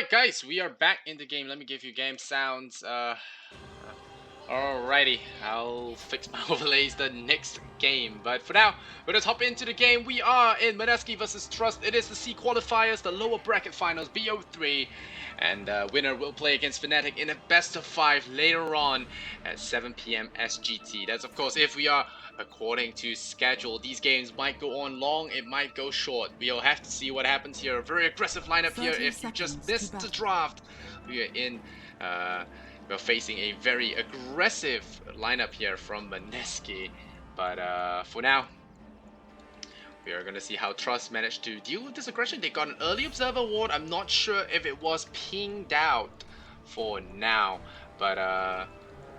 Alright guys, we are back in the game. Let me give you game sounds. Alrighty, I'll fix my overlays the next game. But for now, let's hop into the game. We are in Mineski versus Trust. It is the C qualifiers, the lower bracket finals, BO3. And winner will play against Fnatic in a best of 5 later on at 7 PM SGT. That's of course if we are according to schedule. These games might go on long, it might go short. We'll have to see what happens here. A very aggressive lineup here. If you just missed the draft, we are in we're facing a very aggressive lineup here from Mineski. But for now, we are going to see how Trust managed to deal with this aggression. They got an early observer ward. I'm not sure if it was pinged out for now. But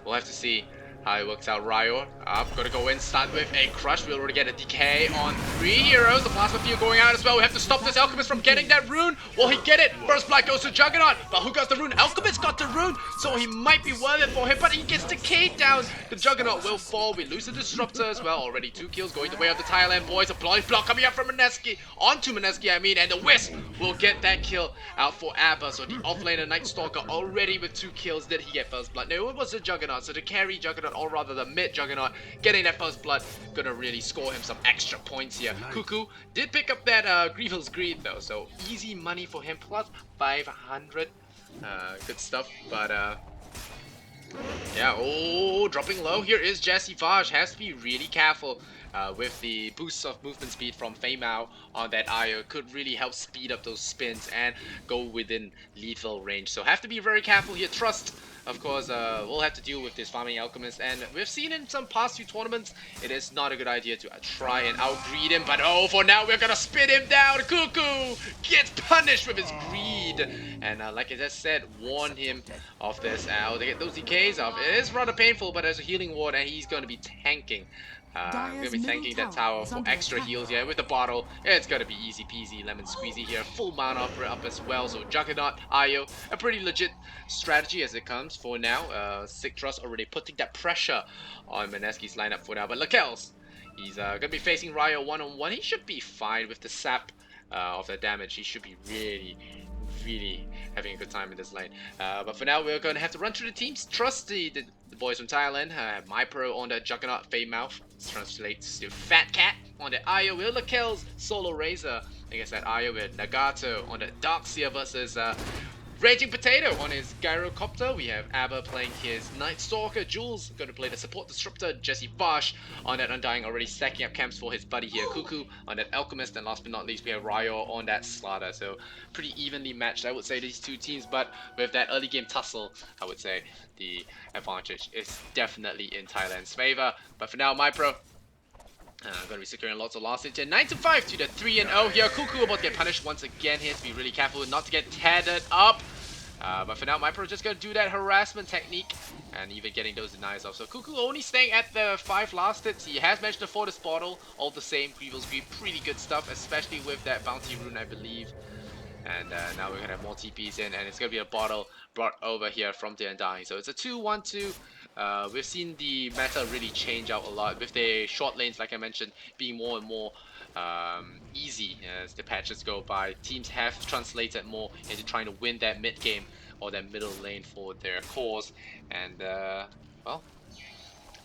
we'll have to see how it works out. Ryo up, gonna go in, start with a crush. We'll already get a decay on 3 heroes. The plasma field going out as well. We have to stop this Alchemist from getting that rune. Will he get it? First blood goes to Juggernaut, but who got the rune? Alchemist got the rune, so he might be worth it for him, but he gets decayed down. The Juggernaut will fall. We lose the Disruptor as well. Already 2 kills going the way of the Thailand boys. A blind block coming up from Mineski, onto Mineski I mean, and the Wisp will get that kill out for Abba. So the offlaner Night Stalker already with 2 kills. Did he get first blood? No, it was the Juggernaut. So the carry Juggernaut, or rather the mid Juggernaut, getting that first blood, gonna really score him some extra points here. Cuckoo did pick up that Grievel's Greed though, so easy money for him, plus 500. Good stuff, but yeah, oh, dropping low. Here is Jesse Vaj. Has to be really careful with the boost of movement speed from Feimao on that IO. Could really help speed up those spins and go within lethal range. So have to be very careful here. Trust, of course, we'll have to deal with this farming Alchemist. And we've seen in some past few tournaments, it is not a good idea to try and outgreed him. But oh, for now, we're gonna spin him down. Cuckoo gets punished with his greed. And like I just said, warn him of this. To get those decays off. It is rather painful, but there's a healing ward and he's going to be tanking. I'm going to be tanking that tower for extra heals. Yeah, with the bottle, it's going to be easy peasy, lemon squeezy here. Full mana up as well. So Juggernaut, Io, a pretty legit strategy as it comes for now. Sig.Trust already putting that pressure on Mineski's lineup for now. But Lakels, he's going to be facing Ryo one-on-one. He should be fine with the sap of the damage. He should be really having a good time in this lane. But for now, we're going to have to run through the teams. Trust the boys from Thailand. MyPro on the Juggernaut, Feimao translates to Fat Cat on the Io with Lakels, Solo Razor against that Io with Nagato on the Darkseer versus Raging Potato on his Gyrocopter. We have Abba playing his Night Stalker. Jules going to play the support disruptor. Jesse Bosch on that Undying, already stacking up camps for his buddy here. Cuckoo on that Alchemist. And last but not least, we have Ryo on that Slaughter. So pretty evenly matched, I would say, these two teams. But with that early game tussle, I would say the advantage is definitely in Thailand's favor. But for now, MyPro going to be securing lots of last hits here. 9-5 to the 3-0 here. Cuckoo about to get punished once again. He has to be really careful not to get tethered up. But for now, MyPro just going to do that harassment technique and even getting those denies off. So Cuckoo only staying at the 5 last hits. He has managed to afford this bottle. All the same, Grievel's Greed, pretty good stuff, especially with that bounty rune, I believe. And now we're going to have more TPs in, and it's going to be a bottle brought over here from the Undying. So it's a 2-1-2. We've seen the meta really change out a lot with the short lanes, like I mentioned, being more and more easy as the patches go by. Teams have translated more into trying to win that mid game or that middle lane for their cause. And well,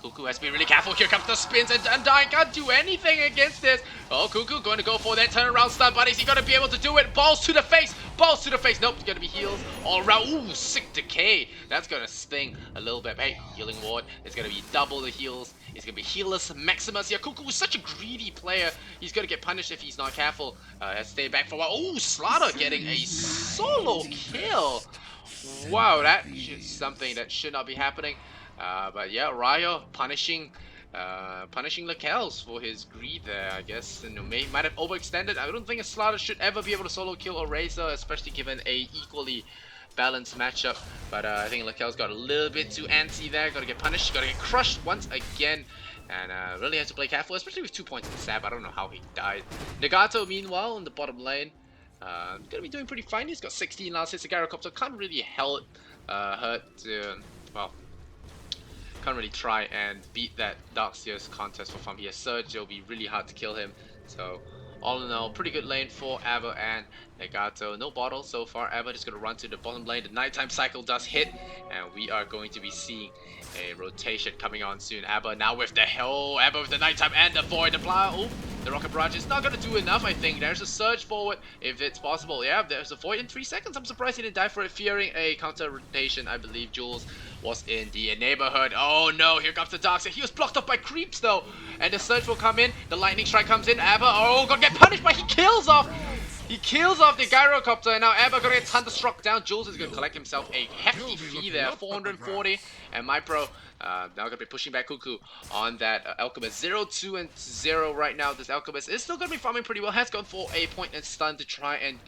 Cuckoo has to be really careful. Here comes the spins, and Undying can't do anything against this. Oh, Cuckoo going to go for that turnaround stun, but is he going to be able to do it? Balls to the face! Balls to the face! Nope, it's going to be heals all around. Ooh, sick decay. That's going to sting a little bit. Hey, healing ward. It's going to be double the heals. It's going to be healless Maximus here. Cuckoo is such a greedy player. He's going to get punished if he's not careful. Has to stay back for a while. Ooh, Slaughter getting a solo kill. Wow, that is something that should not be happening. But yeah, Ryo punishing Lakels for his greed there, I guess. And might have overextended. I don't think a Slaughter should ever be able to solo kill a Razor, especially given a equally balanced matchup. But I think Lakels got a little bit too antsy there. Gotta get punished, gotta get crushed once again. And really has to play careful, especially with 2 points in the sap. I don't know how he died. Nagato, meanwhile, in the bottom lane, gonna be doing pretty fine. He's got 16 last hits. The Gyrocopter can't really hurt well, can't really try and beat that Darkseer's contest for farm here. Surge, it'll be really hard to kill him. So all in all, pretty good lane for Ava and Nagato. No bottle so far. Ava just going to run to the bottom lane. The nighttime cycle does hit, and we are going to be seeing a rotation coming on soon. Ava now with the hell. Ava with the nighttime and the void. The rocket barrage is not going to do enough, I think. There's a surge forward if it's possible. Yeah, there's a void in 3 seconds. I'm surprised he didn't die for it, fearing a counter rotation. I believe Jules was in the neighborhood. Oh no, here comes the dark side. He was blocked off by creeps though. And the surge will come in. The lightning strike comes in. Ava, oh, gonna get punished, but he kills off. He kills off the gyrocopter, and now Ava gonna get thunderstruck down. Jules is gonna collect himself a hefty fee there, 440. And MyPro now gonna be pushing back Cuckoo on that Alchemist. 0, 2, and 0 right now. This Alchemist is still gonna be farming pretty well. Has gone for a point and stun to try and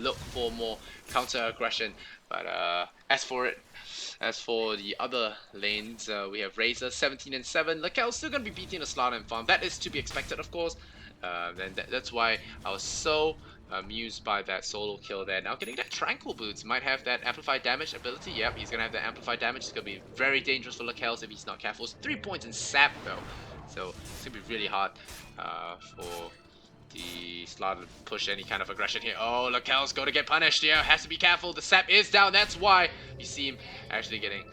look for more counter aggression. But as for the other lanes, we have Razor 17 and 7. Lakel's still gonna be beating the Slaughter and farm. That is to be expected, of course. That's why I was so amused by that solo kill there. Now getting that Tranquil Boots, might have that amplified damage ability. Yep, he's gonna have that amplified damage. It's gonna be very dangerous for Lakel's if he's not careful. It's 3 points in sap though, so it's gonna be really hard for the Slaughter to push any kind of aggression here. Oh, Lakel's gonna get punished here. Has to be careful. The sap is down. That's why you see him actually getting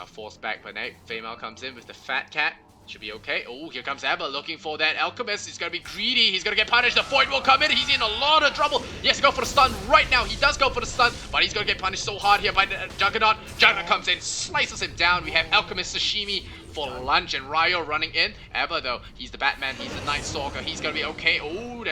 forced back. But now Female comes in with the Fat Cat. Should be okay. Oh, here comes Abba looking for that Alchemist. He's gonna be greedy. He's gonna get punished. The Void will come in. He's in a lot of trouble. He has to go for the stun right now. He does go for the stun, but he's gonna get punished so hard here by the Juggernaut. Juggernaut comes in, slices him down. We have Alchemist Sashimi for lunch, and Ryo running in. Abba though, he's the Batman. He's the Night Stalker. He's gonna be okay. Oh,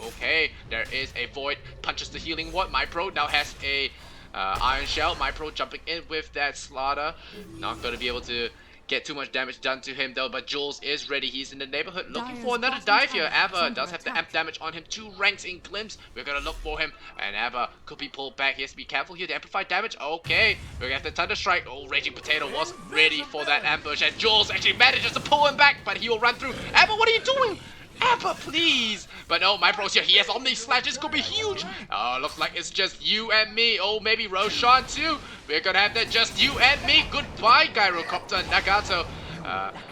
okay. There is a Void. Punches the healing ward. MyPro now has a Iron Shell. MyPro jumping in with that Slaughter. Not gonna be able to get too much damage done to him though, but Jules is ready. He's in the neighborhood looking for another dive here. Ava does have the amp damage on him. 2 ranks in Glimpse. We're gonna look for him, and Ava could be pulled back. He has to be careful here. The amplified damage. Okay, we're gonna have the Thunder Strike. Oh, Raging Potato was ready for that ambush, and Jules actually manages to pull him back, but he will run through. Ava, what are you doing? Ava, please! But no, MyPro's here. He has Omni Slash. This could be huge. Oh, looks like it's just you and me. Oh, maybe Roshan too. We're gonna have that just you and me. Goodbye, Gyrocopter. Nagato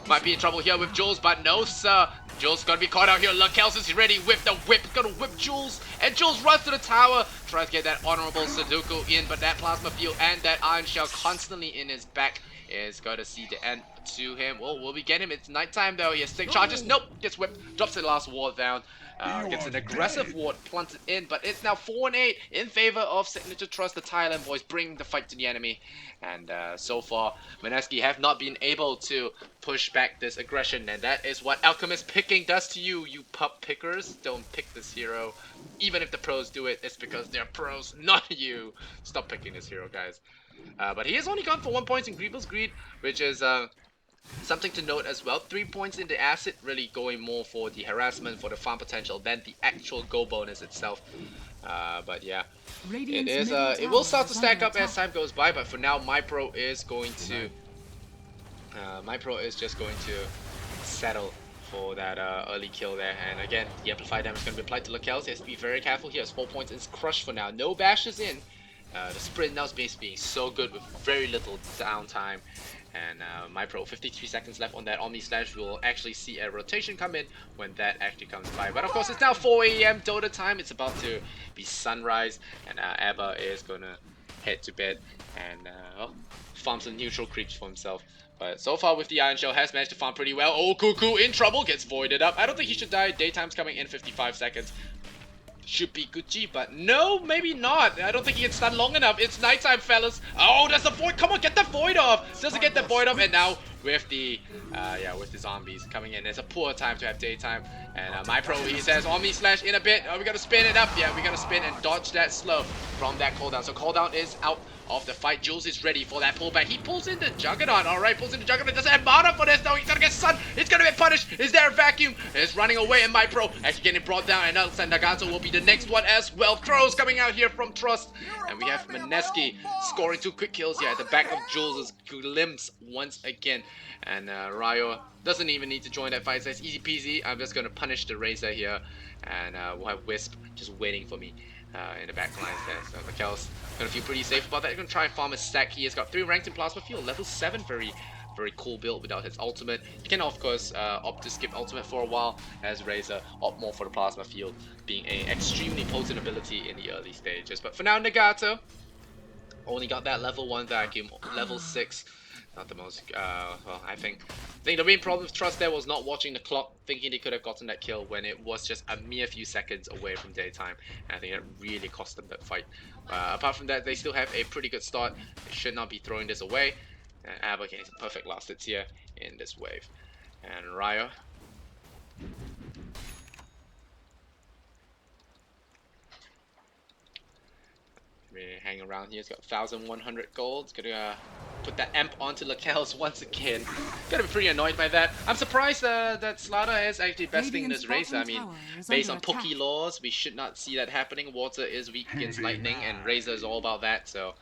might be in trouble here with Jules, but no, sir. Jules gonna be caught out here. Lakel's is ready with the whip. Gonna whip Jules, and Jules runs to the tower. Tries to get that honorable Sudoku in, but that Plasma Field and that Iron Shell constantly in his back is gonna see the end to him. Well, will we get him? It's nighttime though. He has stick charges. Nope. Gets whipped. Drops the last ward down. Gets an aggressive ward planted in, but it's now 4-8 in favor of Sig.Trust. The Thailand boys bring the fight to the enemy, and so far Mineski have not been able to push back this aggression, and that is what Alchemist picking does to you, you pup pickers. Don't pick this hero. Even if the pros do it, it's because they're pros, not you. Stop picking this hero, guys. But he has only gone for 1 point in Greevil's Greed, which is something to note as well. 3 points in the acid, really going more for the harassment, for the farm potential than the actual go bonus itself. But yeah, it is. It will start to stack up as time goes by. But for now, MyPro is going to. MyPro is just going to settle for that early kill there. And again, the amplified damage is going to be applied to Lakel's. He has to be very careful. He has 4 points. It's crushed for now. No bashes in. The sprint now is basically being so good with very little downtime. And MyPro, 53 seconds left on that Omni Slash. We'll actually see a rotation come in when that actually comes by. But of course, it's now 4 AM Dota time. It's about to be sunrise, and Abba is gonna head to bed and farm some neutral creeps for himself. But so far with the Iron Shell, has managed to farm pretty well. Oh, Cuckoo in trouble, gets voided up. I don't think he should die. Daytime's coming in 55 seconds. Should be Gucci, but no, maybe not. I don't think he can stun long enough. It's nighttime, fellas. Oh, there's the void. Come on, get the void off. Doesn't get the void off, and now with the with the zombies coming in, it's a poor time to have daytime. And MyPro, he says Omni Slash in a bit. Oh, we gotta spin it up. Yeah, we gotta spin and dodge that slow from that cooldown. So cooldown is out of the fight. Jules is ready for that pullback. He pulls in the Juggernaut. Alright, pulls in the Juggernaut. Doesn't have mana for this though. He's gonna get stunned. He's gonna get punished. Is there a vacuum? It's running away, and MyPro actually getting brought down. And Lysander will be the next one as well. Crows coming out here from Trust. And we have Mineski scoring 2 quick kills here at the back of Jules' Glimpse once again. And Ryo doesn't even need to join that fight. So it's easy peasy. I'm just gonna punish the Razor here. And we'll have Wisp just waiting for me in the back lines there. So Lakel's gonna feel pretty safe about that. He's gonna try and farm his stack. He has got 3 ranked in Plasma Field, level 7, very very cool build without his ultimate. You can of course opt to skip ultimate for a while, as Razor opt more for the plasma field, being an extremely potent ability in the early stages. But for now, Nagato only got that level 1 vacuum, level 6. Not the most, well, I think the main problem with Trust there was not watching the clock, thinking they could have gotten that kill when it was just a mere few seconds away from daytime. And I think that really cost them that fight. Apart from that, they still have a pretty good start. They should not be throwing this away. And Abba getting some perfect last hits here in this wave. And Ryo, hanging around here. He's got 1,100 gold. He's gonna put that amp onto Lakels once again. Gonna be pretty annoyed by that. I'm surprised that Slaughter is actually besting this race. I mean, based on Poke laws, we should not see that happening. Water is weak against lightning, and Razor is all about that. So,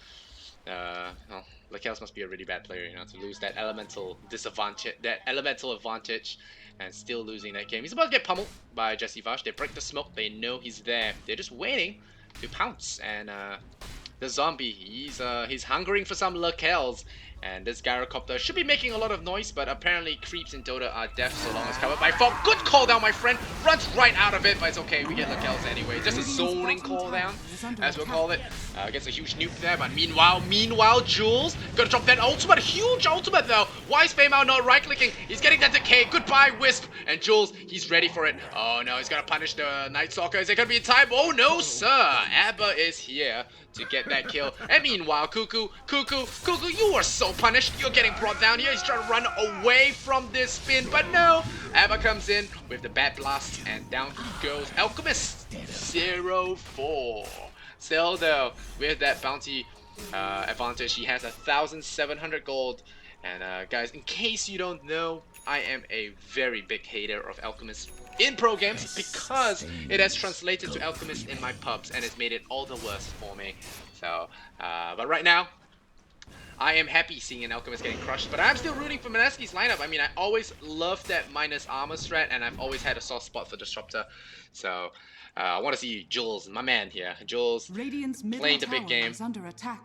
well, Lakels must be a really bad player, you know, to lose that elemental disadvantage, that elemental advantage, and still losing that game. He's about to get pummeled by Jesse Vash. They break the smoke. They know he's there. They're just waiting to pounce, and the zombie, he's hungering for some Lakels, and this gyrocopter should be making a lot of noise, but apparently creeps in Dota are deaf so long as covered by fog. Good call down, my friend. Runs right out of it, but it's okay. We get Lakels anyway. Just a zoning call down, as we'll call it. Gets a huge nuke there, but meanwhile, Jules gonna drop that ultimate. Huge ultimate though. Why is Feimao not right-clicking? He's getting that decay. Goodbye, Wisp. And Jules, he's ready for it. Oh no, he's gonna punish the Night Stalker. Is it gonna be in time? Oh no, sir. Abba is here to get that kill. And meanwhile, Cuckoo, you are so punished. You're getting brought down here. He's trying to run away from this spin, but no. Abba comes in with the Bat Blast, and down he goes. Alchemist 0-4. Still though, with that bounty advantage, he has 1,700 gold. And guys, in case you don't know, I am a very big hater of Alchemist in pro games because it has translated to Alchemist in my pubs and it's made it all the worse for me. So, but right now, I am happy seeing an Alchemist getting crushed, but I'm still rooting for Mineski's lineup. I mean, I always loved that minus armor strat, and I've always had a soft spot for Disruptor. So, I want to see Jules, my man here. Jules playing the big game,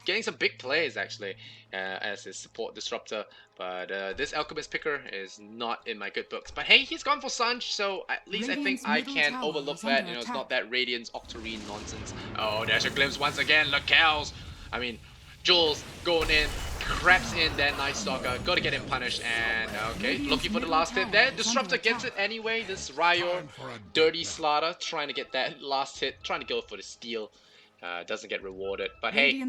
getting some big plays actually as his support Disruptor. But this Alchemist picker is not in my good books. But hey, he's gone for Sanj, so at least I think I can overlook that. You know, it's not that Radiance Octarine nonsense. Oh, there's a glimpse once again. Lakels. I mean, Jules going in, craps in that Night Stalker, gotta get him punished, and okay, looking for the last hit there. Disruptor gets it anyway. This Ryo, dirty Slaughter, trying to get that last hit, trying to go for the steal. Doesn't get rewarded, but hey,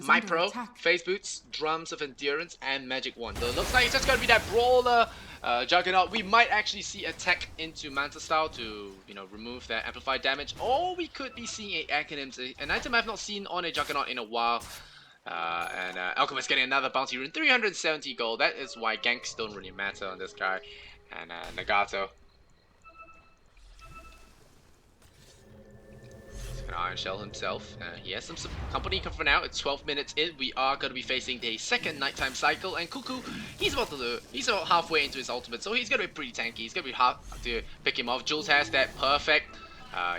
my pro, Phase Boots, Drums of Endurance, and Magic Wand. So it looks like it's just gonna be that Brawler Juggernaut. We might actually see attack into Manta Style to, you know, remove that amplified damage, or we could be seeing a Alchemist, an item I've not seen on a Juggernaut in a while. And Alchemist getting another bounty rune, 370 gold. That is why ganks don't really matter on this guy. And Nagato, he's gonna Iron Shell himself. He has some company for now. It's 12 minutes in. We are gonna be facing the second nighttime cycle, and Cuckoo, he's about halfway into his ultimate, so he's gonna be pretty tanky. He's gonna be hard to pick him off. Jules has that perfect.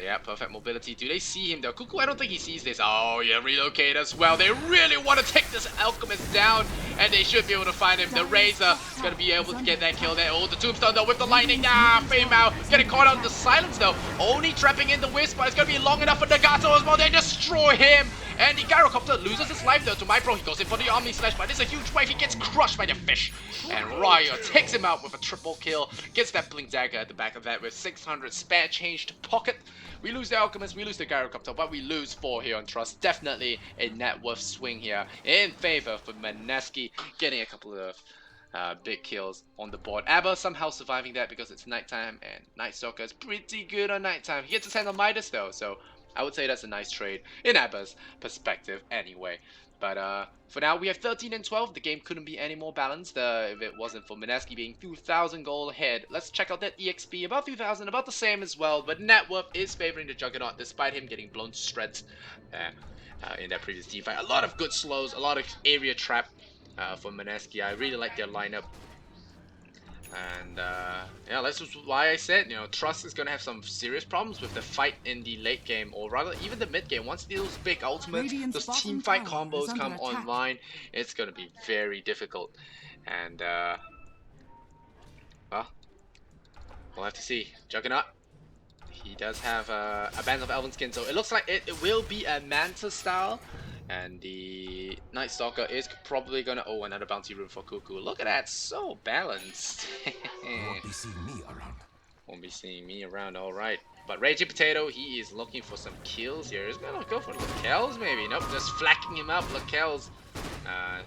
Yeah, perfect mobility. Do they see him though? Cuckoo, I don't think he sees this. Oh, yeah, relocate as well. They really want to take this Alchemist down, and they should be able to find him. The Razor is going to be able to get that kill there. Oh, the Tombstone though with the lightning. Feimao getting caught out in the silence though. Only trapping in the Wisp, but it's going to be long enough for Nagato as well. They destroy him. And the Gyrocopter loses his life though to my pro. He goes in for the Omni Slash, but it's a huge wave. He gets crushed by the fish. And Ryo takes him out with a triple kill. Gets that Blink Dagger at the back of that with 600 spare change to pocket. We lose the Alchemist, we lose the Gyrocopter, but we lose 4 here on Trust. Definitely a net worth swing here in favor for Mineski, getting a couple of big kills on the board. Abba somehow surviving that because it's nighttime, and Night Stalker is pretty good on nighttime. He gets his hand on Midas though, so I would say that's a nice trade in Abba's perspective anyway. But for now, we have 13 and 12. The game couldn't be any more balanced if it wasn't for Mineski being 2,000 gold ahead. Let's check out that EXP. About 2,000, about the same as well. But net worth is favoring the Juggernaut despite him getting blown to shreds in that previous team fight. A lot of good slows, a lot of area trap for Mineski. I really like their lineup. And yeah, that's just why I said, you know, Trust is going to have some serious problems with the fight in the late game, or rather even the mid game. Once those big ultimates, those team fight combos come online, it's going to be very difficult. And well, we'll have to see. Juggernaut. He does have a band of Elven Skin, so it looks like it will be a Manta style. And the Night Stalker is probably gonna... Oh, another bounty room for Cuckoo. Look at that, so balanced. Won't be seeing me around. Won't be seeing me around, alright. But Raging Potato, he is looking for some kills here. He's gonna go for Lakel's maybe. Nope, just flacking him up. Lakel's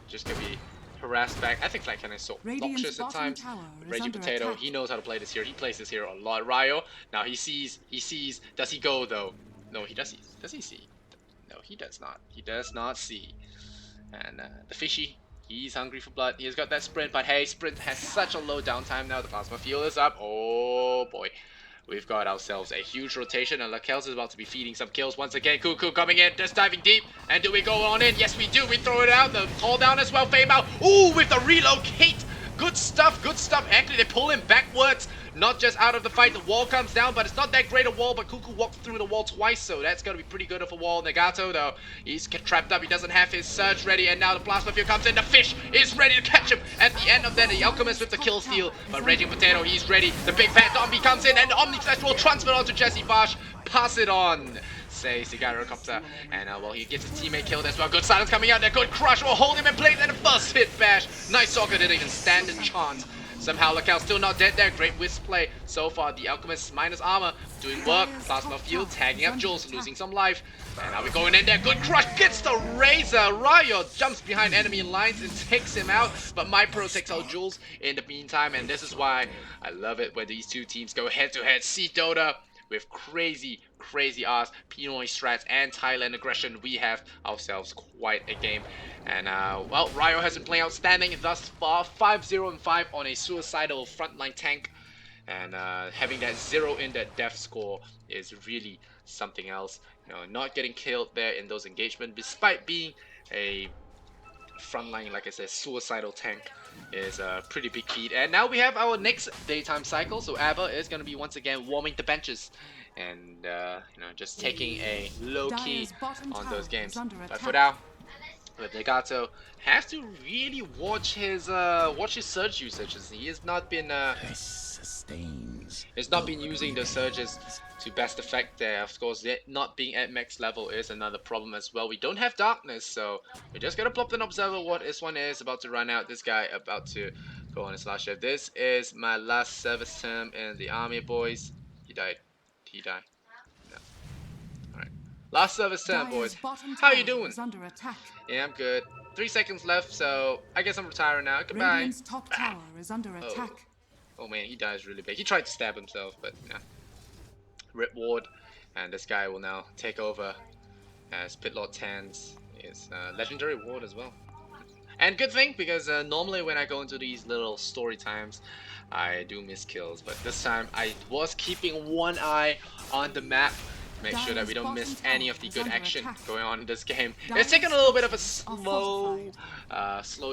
just gonna be harassed back. I think Flack kind of so obnoxious at times. Raging Potato, he knows how to play this here. He plays this here a lot. Ryo, now he sees. Does he go though? No, he does. Does he see? No, he does not. He does not see. And the fishy, he's hungry for blood. He's got that sprint, but hey, sprint has such a low downtime now. The plasma field is up. Oh boy. We've got ourselves a huge rotation, and Lakel's is about to be feeding some kills once again. Cuckoo coming in, just diving deep. And do we go on in? Yes, we do. We throw it out. The call down as well. Fame out. Ooh, with the relocate. Good stuff, good stuff. Actually, they pull him backwards. Not just out of the fight. The wall comes down, but it's not that great a wall. But Cuckoo walked through the wall twice, so that's going to be pretty good of a wall. Nagato, though, he's trapped up. He doesn't have his surge ready, and now the plasma field comes in. The fish is ready to catch him. At the end of that, the Alchemist with the kill steal. But Raging Potato, he's ready. The big fat zombie comes in, and the Omni Slash will transfer onto Jesse Bosch. Pass it on. Say Cigarrocopter, and well, he gets his teammate killed as well. Good silence coming out there. Good crush will hold him in place, and a first hit bash. Nice Soccer didn't even stand a chance. Somehow Lakel still not dead there. Great wisp play so far. The Alchemist minus armor doing work. Plasma field tagging up Jules, losing some life. And now we're going in there. Good crush gets the razor. Ryo jumps behind enemy lines and takes him out. But MyPro takes out Jules in the meantime, and this is why I love it when these two teams go head to head. See Dota. With crazy ass Pinoy strats and Thailand aggression, we have ourselves quite a game. And well, Ryo has been playing outstanding thus far. 5-0-5 on a suicidal frontline tank. And having that 0 in that death score is really something else. You know, not getting killed there in those engagements, despite being a frontline, like I said, suicidal tank, is a pretty big feat. And now we have our next daytime cycle, so Ava is going to be once again warming the benches and you know, just taking a low key on those games. But for now, with Legato, has to really watch his surge usage. He has not been using the surges to best effect there. Of course, not being at max level is another problem as well. We don't have darkness, so we're just gonna plop an observer. What this one is about to run out. This guy about to go on his last shift. This is my last service term in the army, boys. He died. Did he die? No. Alright. Last service term, boys. How you doing? Yeah, I'm good. 3 seconds left, so I guess I'm retiring now. Goodbye. Radiant's top tower is under attack. Oh man, he dies really big. He tried to stab himself, but nah. Rip Ward, and this guy will now take over as Pitlord Tan's is legendary ward as well. And good thing, because normally when I go into these little story times, I do miss kills, but this time I was keeping one eye on the map. Make sure that we don't miss any of the good action going on in this game. It's taken a little bit of a slow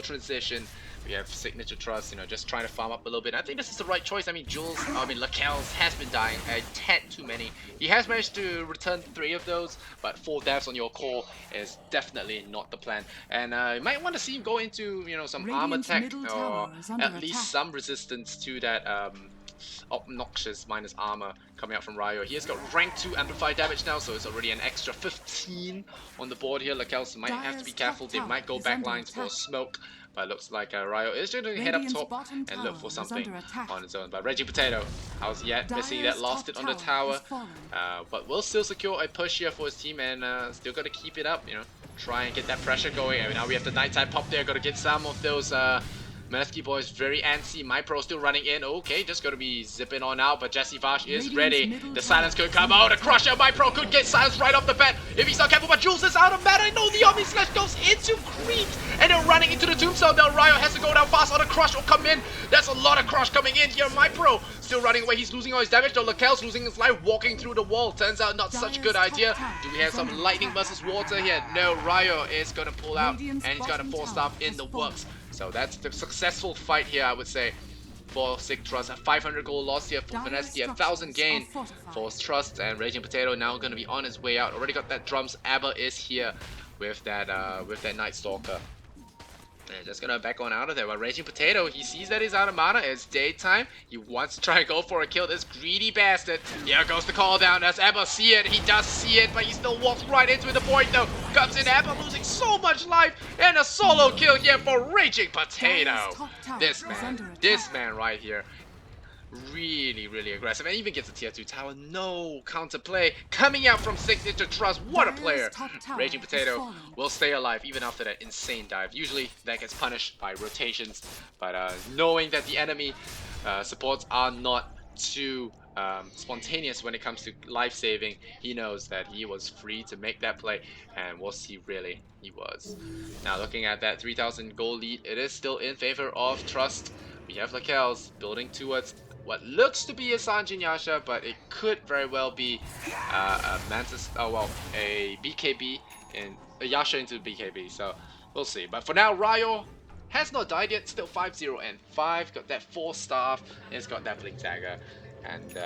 transition. We have signature.trust, you know, just trying to farm up a little bit. I think this is the right choice. I mean, Lakel's has been dying a tad too many. He has managed to return 3 of those, but 4 deaths on your core is definitely not the plan. And you might want to see him go into, you know, some armor tech, or at least some resistance to that obnoxious minus armor coming out from Ryo. He has got rank 2 amplified damage now, so it's already an extra 15 on the board here. Lakel's might have to be careful. They might go back lines for smoke. But it looks like Ryo is going to head up top and look for something on his own. But Reggie Potato, how's yet missing that last hit on the tower. But will still secure a push here for his team, and still got to keep it up, you know. Try and get that pressure going. And now we have the nighttime pop there. Got to get some of those Mineski boys very antsy. MyPro still running in. Okay, just gonna be zipping on out, but Jesse Vash is ready. The silence could come out. A crusher. MyPro could get silence right off the bat if he's not careful, but Jules is out of matter. No, the Omni Slash goes into creeps, and they're running into the tombstone. Now Ryo has to go down fast, or the crush will come in. That's a lot of crush coming in here. MyPro still running away. He's losing all his damage, though. Lakel's losing his life walking through the wall. Turns out not such a good idea. Do we have some lightning versus water here? No, Ryo is gonna pull out, and he's got a 4-star in the works. So that's the successful fight here, I would say, for Sig.Trust. A 500 gold loss here for Mineski, 1,000 gain for Trust, and Raging Potato now going to be on his way out. Already got that drums. Abba is here with that Night Stalker. They're just gonna back on out of there. While Raging Potato, he sees that he's out of mana. It's daytime. He wants to try and go for a kill. This greedy bastard. Here goes the call down. Does Abba see it? He does see it, but he still walks right into the point though. Comes in Abba losing so much life. And a solo kill here for Raging Potato. This man right here. Really aggressive, and even gets a tier 2 tower. No counterplay coming out from Sig.Trust. What a player! Raging Potato will stay alive even after that insane dive. Usually that gets punished by rotations, but knowing that the enemy supports are not too spontaneous when it comes to life saving, he knows that he was free to make that play, and we'll see really he was. Now looking at that 3,000 gold lead, it is still in favor of Trust. We have Lakels building towards what looks to be a Sanjin Yasha, but it could very well be a Mantis, a BKB and a Yasha into BKB, so we'll see. But for now, Ryo has not died yet, still 5-0 and 5, got that 4 staff, and it's got that Blink Dagger, and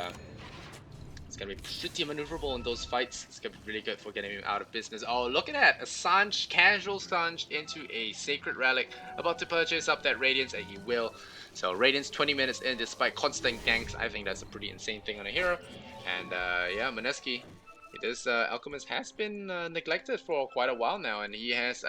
it's gonna be pretty maneuverable in those fights. It's gonna be really good for getting him out of business. Oh, look at that, a Sanj, casual Sanj into a Sacred Relic, about to purchase up that Radiance, and he will. So Radiance 20 minutes in despite constant ganks. I think that's a pretty insane thing on a hero. And yeah, Mineski, this Alchemist has been neglected for quite a while now, and he has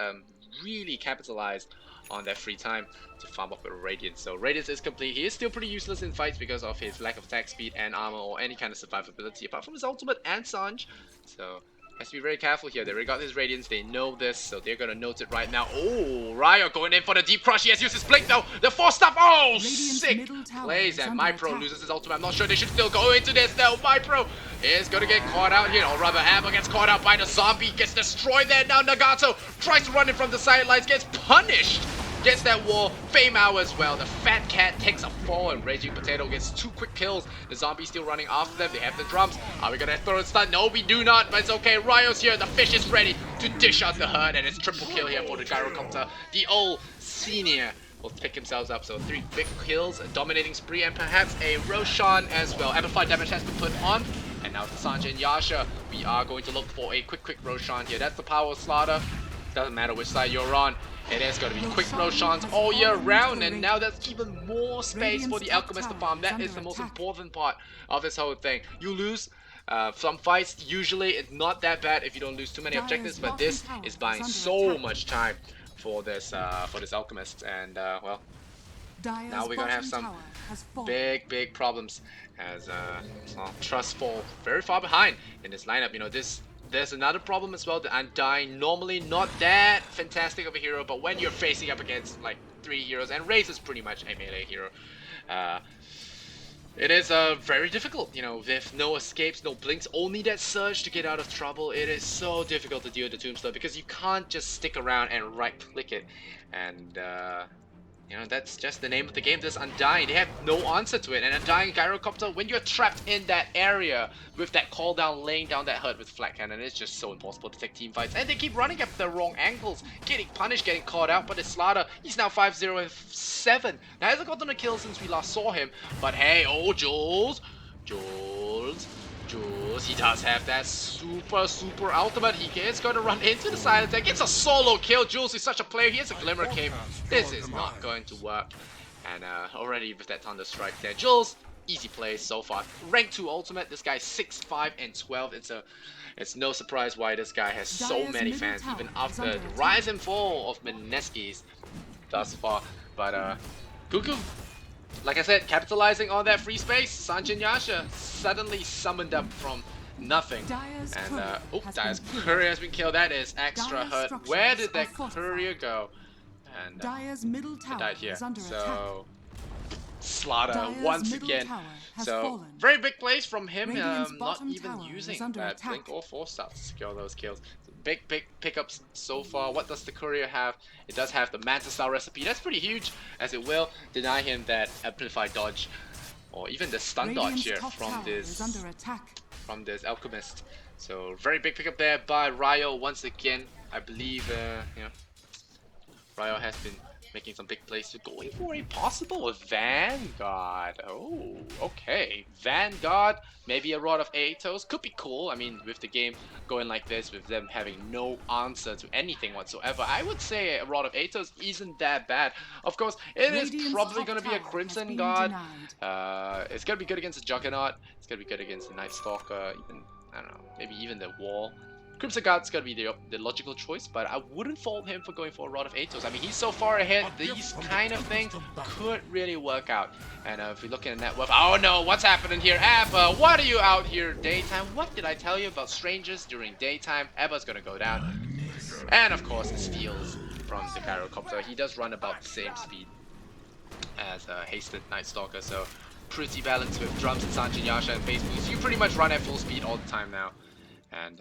really capitalized on that free time to farm up a Radiance. So Radiance is complete. He is still pretty useless in fights because of his lack of attack speed and armor or any kind of survivability apart from his ultimate and Sanj. So has to be very careful here. They already got his Radiance, they know this, so they're gonna note it right now. Oh, Ryo going in for the deep crush. He has used his blink though. The 4 stuff. Oh, sick plays, and MyPro loses his ultimate. I'm not sure they should still go into this though. MyPro is gonna get caught out here, or rather Abba gets caught out by the zombie, gets destroyed there. Now Nagato tries to run in from the sidelines, gets punished. Gets that wall, Fame out as well. The fat cat takes a fall, and Raging Potato gets 2 quick kills. The zombie's still running after them. They have the drums. Are we gonna throw a stun? No, we do not, but it's okay. Ryo's here. The fish is ready to dish out the herd, and it's triple kill here for the Gyrocopter. The old senior will pick themselves up. So 3 big kills, a dominating spree, and perhaps a Roshan as well. Amplified damage has been put on. And now the Sanjay and Yasha, we are going to look for a quick Roshan here. That's the power slaughter. Doesn't matter which side you're on. It is going to be quick Roshans all year round, and now there's even more space for the Alchemist to farm. That is the most important part of this whole thing. You lose some fights, usually it's not that bad if you don't lose too many objectives, but this is buying so much time for this Alchemist, and well, now we're gonna have some big problems as Trust fall very far behind in this lineup. You know, there's another problem as well. The Undying, normally not that fantastic of a hero, but when you're facing up against like 3 heroes, and Raze is pretty much a melee hero, it is very difficult, you know, with no escapes, no blinks, only that surge to get out of trouble. It is so difficult to deal with the Tombstone because you can't just stick around and right click it, and you know, that's just the name of the game. This Undying, they have no answer to it. And Undying Gyrocopter, when you're trapped in that area with that call down, laying down that herd with flat cannon, it's just so impossible to take team fights. And they keep running at the wrong angles, getting punished, getting caught out. But it's Slaughter, he's now 5-0 and 7. Now, hasn't gotten a kill since we last saw him. But hey, oh, Jules, he does have that super ultimate. He is going to run into the side attack. It's a solo kill. Jules is such a player. He has a Glimmer Cape. This is not going to work. And already with that Thunder Strike there, Jules, easy play so far. Rank 2 ultimate. This guy's 6, 5, and 12. It's no surprise why this guy has so many fans, even after the rise and fall of Mineskis thus far. But Cuckoo, like I said, capitalizing on that free space, Sanjin Yasha suddenly summoned up from nothing. And Dire's courier has been killed. That is extra hurt. Where did that courier go? And it died here. So Slaughter once again. So very big plays from him, not even using that blink or 4 stuff to secure those kills. Big pickups so far. What does the courier have? It does have the Manta style recipe. That's pretty huge, as it will deny him that amplified dodge, or even the stun dodge here from this Alchemist. So very big pickup there by Ryo once again. I believe you know, Ryo has been making some big plays, going for a possible Vanguard. Oh, Okay, Vanguard, maybe a Rod of Atos, could be cool. I mean, with the game going like this, with them having no answer to anything whatsoever, I would say a Rod of Atos isn't that bad. Of course, it is Radiant's probably top going to be a tower has Crimson been Guard. denied. It's going to be good against the Juggernaut. It's going to be good against the Night Stalker, even, I don't know, maybe even the Wall. Crimson Guard's gonna be the logical choice, but I wouldn't fault him for going for a Rod of Atos. I mean, he's so far ahead, these kind of things could really work out. And if we look at net worth, oh no, what's happening here? Abba, what are you out here daytime? What did I tell you about strangers during daytime? Abba's gonna go down. And of course, the steals from the Gyrocopter. He does run about the same speed as Hasted Night Stalker, so pretty balanced with drums and Sanjin Yasha and face boost. You pretty much run at full speed all the time now. And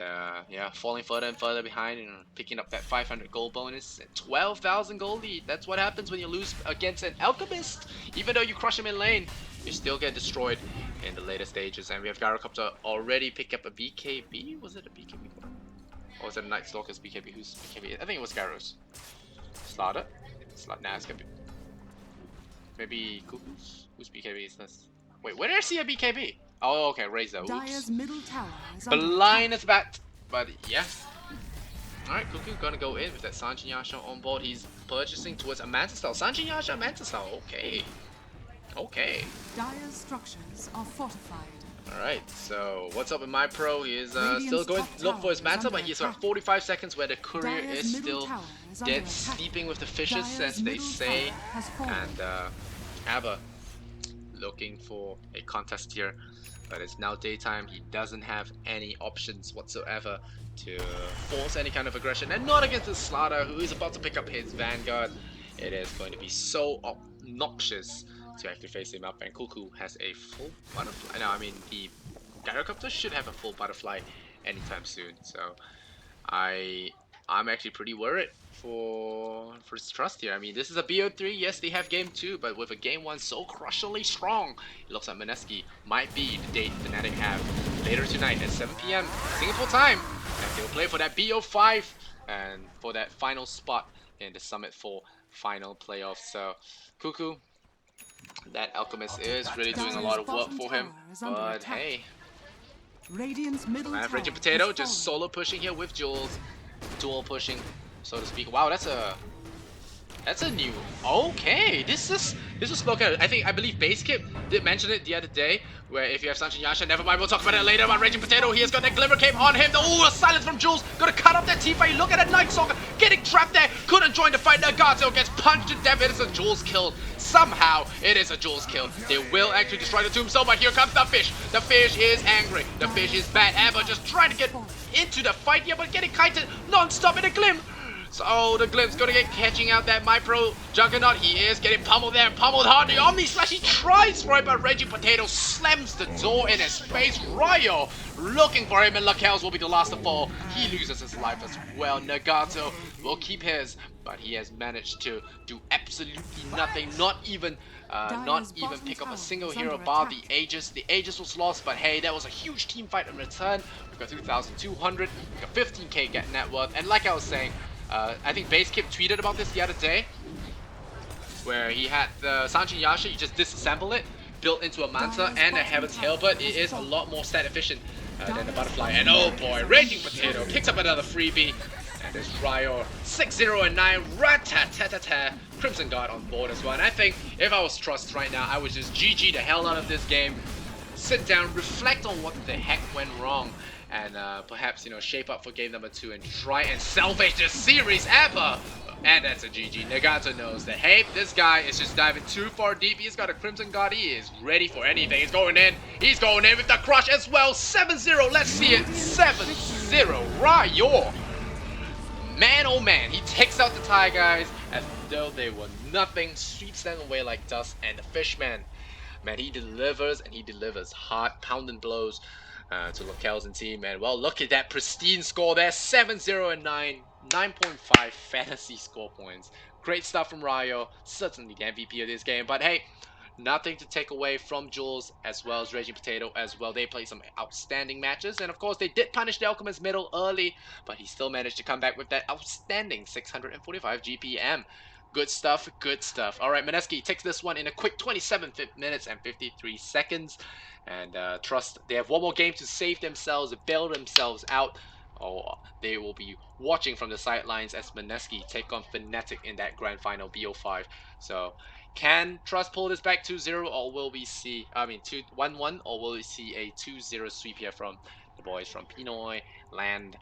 yeah, falling further and further behind and picking up that 500 gold bonus. 12,000 gold lead. That's what happens when you lose against an Alchemist. Even though you crush him in lane, you still get destroyed in the later stages. And we have Gyrocopter already pick up a BKB. Was it a BKB? Or was it a Night Stalker's BKB? Who's BKB? I think it was Gyro's. Slaughter? Nah, it's gonna be... Maybe Cuckoo's? Whose BKB is this? Wait, where did I see a BKB? Oh, okay, Razor. Dire's Oops. middle tower is under Blind attack. as bat, but yeah. Alright, Cuckoo gonna go in with that Sanjin Yasha on board. He's purchasing towards a Manta Style. Sanjin Yasha, Manta Style. Okay. Okay. Dire's structures are fortified. Alright, so what's up with my pro? He is Radiant's still going top to look for his tower is Manta, under but he's attack. got 45 seconds where the courier Dire's is middle still tower is under dead, attack. sleeping with the fishes, Dire's as they middle say. tower has fallen. And Abba looking for a contest here, but it's now daytime. He doesn't have any options whatsoever to force any kind of aggression, and not against the Slaughter, who is about to pick up his Vanguard. It is going to be so obnoxious to actually face him up, and Cuckoo has a full butterfly. No, I mean, the Gyrocopter should have a full butterfly anytime soon, so I'm actually pretty worried for Sig.Trust here. I mean, this is a BO3, yes, they have game 2, but with a game 1 so crushingly strong, it looks like Mineski might be the date Fnatic have later tonight at 7 PM Singapore time, and they'll play for that BO5 and for that final spot in the Summit 4 final playoffs. So, Cuckoo, that Alchemist is really doing a lot of work for him, but hey, Radiant's middle tower Raging Potato has just fallen. solo pushing here with Jules, dual pushing, so to speak. Wow, that's a new. Okay, this is look at. I believe Baseskip did mention it the other day, where if you have Sanjin Yasha, never mind, we'll talk about it later. About Raging Potato, he has got that Glimmer Cape on him. Oh, a silence from Jules, gonna cut off that T-Fight. Look at that Night Stalker getting trapped there, couldn't join the fight. Nagato gets punched to death. It is a Jules kill. Somehow, it is a Jules kill. They will actually destroy the tombstone, but here comes the fish. The fish is angry. The fish is bad. Amber just trying to get into the fight here, but getting kited non-stop in a Glim. So the Glimp's gonna get catching out that My Pro Juggernaut. He is getting pummeled there, pummeled hard. The Omni Slash, he tries for it, but Raging Potato slams the door in his face. Ryo looking for him, and Lakel's will be the last to fall. He loses his life as well. Nagato will keep his, but he has managed to do absolutely nothing. Not even pick up a single hero bar the Aegis. The Aegis was lost, but hey, that was a huge team fight in return. We've got 2,200, we've got 15k get net worth, and like I was saying, I think Baseskip tweeted about this the other day, where he had the Sanjin Yasha, you just disassemble it, built into a Manta and a Heaven's Hail, but it is a lot more stat efficient than the Butterfly. And oh boy, Raging Potato picks up another freebie, and there's Ryo, 6-0 and 9, rat-tat-tat-tat-tat, Crimson Guard on board as well. And I think if I was Trust right now, I would just GG the hell out of this game, sit down, reflect on what the heck went wrong, and perhaps, you know, shape up for game number 2 and try and salvage this series ever. And that's a GG. Nagato knows that, hey, this guy is just diving too far deep. He's got a Crimson Guard. He is ready for anything. He's going in. He's going in with the crush as well. 7-0. Let's see it. 7-0. Ryo. Man, oh man. He takes out the Thai guys as though they were nothing. Sweeps them away like dust. And the Fishman, man, he delivers, and he delivers hard pounding blows to Locals and team. And well, look at that pristine score there. 7-0 and 9. 9.5 fantasy score points. Great stuff from Ryo. Certainly the MVP of this game. But hey, nothing to take away from Jules as well as Raging Potato as well. They played some outstanding matches. And of course, they did punish the Alchemist middle early, but he still managed to come back with that outstanding 645 GPM. Good stuff, good stuff. All right, Mineski takes this one in a quick 27 minutes and 53 seconds. And Trust, they have one more game to save themselves, bail themselves out. Or they will be watching from the sidelines as Mineski take on Fnatic in that grand final BO5. So, can Trust pull this back 2-0, or will we see, 1-1, or will we see a 2-0 sweep here from the boys from Pinoy Land?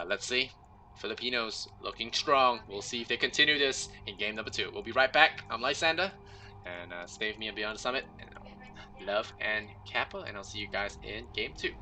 Let's see. Filipinos looking strong. We'll see if they continue this in game number 2. We'll be right back. I'm Lysander, and stay with me and Beyond the Summit. And love and Kappa, and I'll see you guys in game 2.